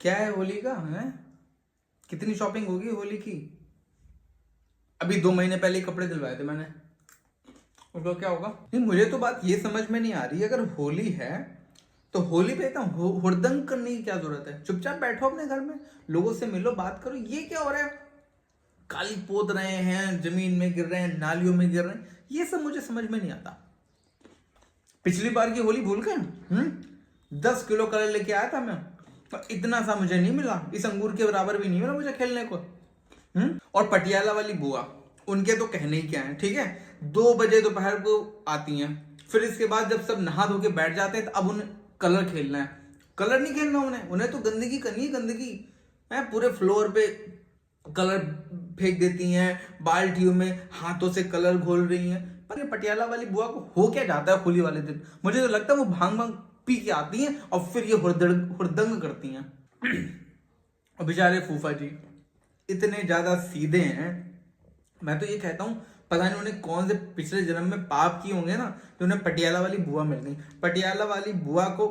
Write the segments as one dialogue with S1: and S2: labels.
S1: क्या है होली का है? कितनी शॉपिंग होगी होली की? अभी 2 महीने पहले ही कपड़े दिलवाए थे मैंने। उसका क्या होगा? नहीं, मुझे तो बात ये समझ में नहीं आ रही, अगर होली है तो होली पे इतना हुड़दंग करने की क्या जरूरत है? चुपचाप बैठो अपने घर में, लोगों से मिलो, बात करो। ये क्या हो रहा है? काली पोत रहे हैं, जमीन में गिर रहे हैं, नालियों में गिर रहे हैं, ये सब मुझे समझ में नहीं आता। पिछली बार की होली भूल गए? 10 किलो कलर लेके आया था मैं, पर इतना सा मुझे नहीं मिला, इस अंगूर के बराबर भी नहीं मिला मुझे खेलने को। और पटियाला वाली बुआ, उनके तो कहने ही क्या है, ठीक है। 2 बजे दोपहर को आती हैं, फिर इसके बाद जब सब नहा धो के बैठ जाते हैं तो अब उन्हें कलर खेलना है। कलर नहीं खेलना उन्हें तो गंदगी करनी है, गंदगी है। पूरे फ्लोर पे कलर फेंक देती हैं, बाल्टियों में हाथों से कलर घोल रही हैं। पर ये पटियाला वाली बुआ को हो क्या जाता है होली वाले दिन? मुझे तो लगता है वो भांग भांग पी के आती हैं और फिर ये हुड़दंग करती हैं। और बेचारे फूफा जी इतने ज्यादा सीधे हैं, मैं तो ये कहता हूँ पता नहीं उन्हें कौन से पिछले जन्म में पाप किए होंगे ना, तो उन्हें पटियाला वाली बुआ मिल गई। पटियाला वाली बुआ को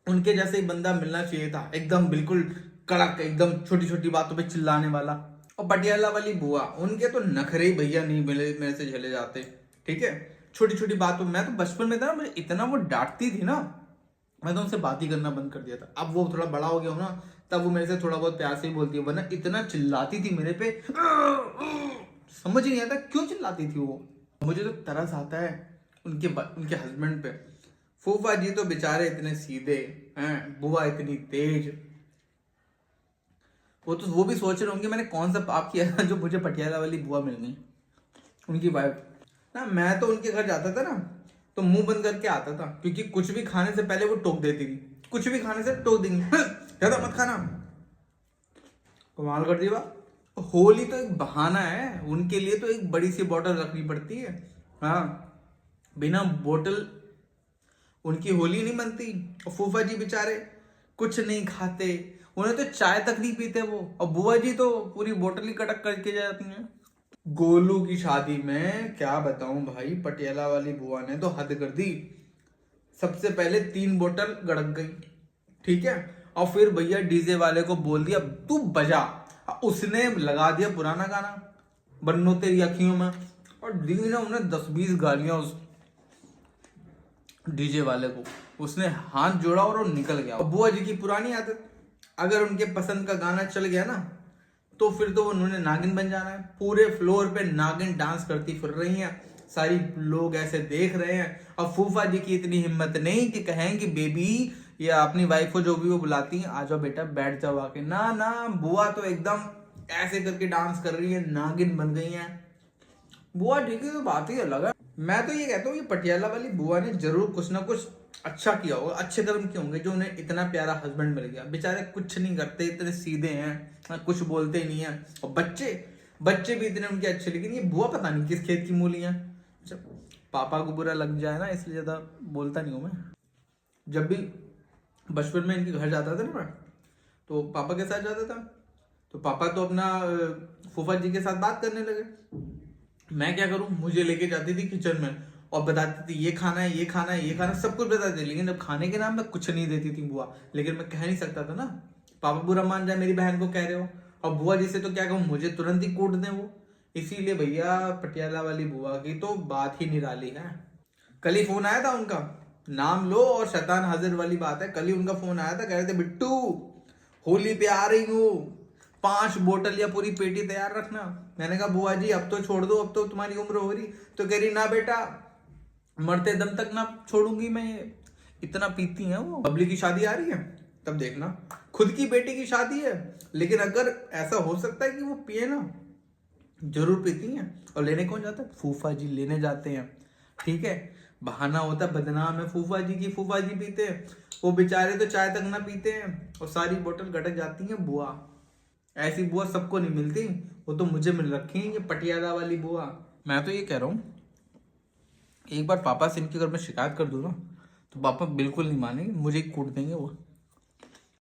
S1: उनके जैसे ही बंदा मिलना चाहिए था, एकदम बिल्कुल कड़क, एकदम छोटी छोटी बातों पे चिल्लाने वाला। और पटियाला वाली बुआ, उनके तो नखरे ही भैया नहीं मिले मेरे से झेले जाते, ठीक है। छोटी छोटी बातों, मैं तो बचपन में था ना, मुझे इतना वो डांटती थी ना, मैं तो उनसे बात ही करना बंद कर दिया था। अब वो थोड़ा बड़ा हो गया हो ना, तब वो मेरे से थोड़ा बहुत प्यार से ही बोलती है, वरना इतना चिल्लाती थी मेरे पे, समझ ही नहीं आता क्यों चिल्लाती थी वो। मुझे तो तरस आता है उनके हस्बैंड पे। फूफा जी तो बेचारे इतने सीधे हैं, बुआ इतनी तेज। वो भी सोच रहे होंगे मैंने कौन सा पाप किया था जो मुझे पटियाला वाली बुआ मिल गई, उनकी वाइफ ना। मैं तो उनके घर जाता था ना, तो मुंह बंद करके आता था, क्योंकि कुछ भी खाने से पहले वो टोक देती थी, कुछ भी खाने से टोक देंगी, ज्यादा मत खाना। कमाल कर दी बा। होली तो एक बहाना है उनके लिए, तो एक बड़ी सी बोतल रखनी पड़ती है। हाँ, बिना बोतल उनकी होली नहीं बनती। और फूफा जी बेचारे कुछ नहीं खाते, उन्हें तो चाय तक नहीं पीते वो। और बुआ जी तो पूरी बोतल ही कटक करके जाती हैं। गोलू की शादी में क्या बताऊं भाई, पटियाला वाली बुआ ने तो हद कर दी। सबसे पहले 3 बोतल गड़क गई, ठीक है। और फिर भैया डीजे वाले को बोल दिया तू बजा, उसने लगा दिया पुराना गाना, बन्नो तेरी अखियों में, और दी ना उन्हें 10-20 गालियां उस डीजे वाले को। उसने हाथ जोड़ा और वो निकल गया। और बुआ जी की पुरानी आदत, अगर उनके पसंद का गाना चल गया ना, तो फिर तो उन्होंने नागिन बन जाना है। पूरे फ्लोर पे नागिन डांस करती फिर रही हैं, सारी लोग ऐसे देख रहे हैं। और फूफा जी की इतनी हिम्मत नहीं कि कहें कि बेबी या अपनी वाइफ को जो भी वो बुलाती हैं, आ जाओ बेटा बैठ जाओ आके। ना ना, बुआ तो एकदम ऐसे करके डांस कर रही है, नागिन बन गई है बुआ। ठीक है, तो बात ही अलग है। मैं तो ये कहता हूँ कि पटियाला वाली बुआ ने जरूर कुछ ना कुछ अच्छा किया होगा, अच्छे कर्म किए होंगे, जो उन्हें इतना प्यारा हस्बैंड मिल गया। बेचारे कुछ नहीं करते, इतने सीधे हैं, कुछ बोलते ही नहीं है। और बच्चे भी इतने उनके अच्छे, लेकिन ये बुआ पता नहीं किस खेत की मूली है। अच्छा, पापा को बुरा लग जाए ना, इसलिए ज्यादा बोलता नहीं हूँ मैं। जब भी बचपन में इनके घर जाता था ना मैं, तो पापा के साथ जाता था, तो पापा तो अपना फूफा जी के साथ बात करने लगे। मैं क्या करूं, मुझे लेके जाती थी किचन में और बताती थी ये खाना है, ये खाना है, ये खाना, सब कुछ बताती थी। लेकिन अब खाने के नाम में कुछ नहीं देती थी बुआ। लेकिन मैं कह नहीं सकता था ना, पापा बुरा मान जाए मेरी बहन को कह रहे हो। और बुआ जी से तो क्या कहूँ, मुझे तुरंत ही कूट दें वो। इसीलिए भैया पटियाला वाली बुआ की तो बात ही निराली है। कल ही फोन आया था उनका, नाम लो और शैतान हाजिर वाली बात है। कल ही उनका फोन आया था, कह रहे थे बिट्टू होली पे आ रही हूँ, 5 बोतल या पूरी पेटी तैयार रखना। मैंने कहा बुआ जी अब तो छोड़ दो, अब तो तुम्हारी उम्र हो रही। तो कह रही ना बेटा, मरते दम तक ना छोड़ूंगी मैं ये। इतना पीती हैं वो। बबली की शादी आ रही है, तब देखना, खुद की बेटी की शादी है, लेकिन अगर ऐसा हो सकता है कि वो पिए ना, जरूर पीती हैं। और लेने कौन जाता है? फूफा जी लेने जाते हैं, ठीक है। बहाना होता है बदनाम है फूफा जी की, फूफा जी पीते हैं, वो बेचारे तो चाय तक ना पीते हैं और सारी बोतल गटक जाती है बुआ। ऐसी बुआ सबको नहीं मिलती, वो तो मुझे मिल रखी है ये पटियाला वाली बुआ। मैं तो ये कह रहा हूँ, एक बार पापा से इनके घर में शिकायत कर दूँ ना, तो पापा बिल्कुल नहीं मानेंगे, मुझे ही कूट देंगे वो।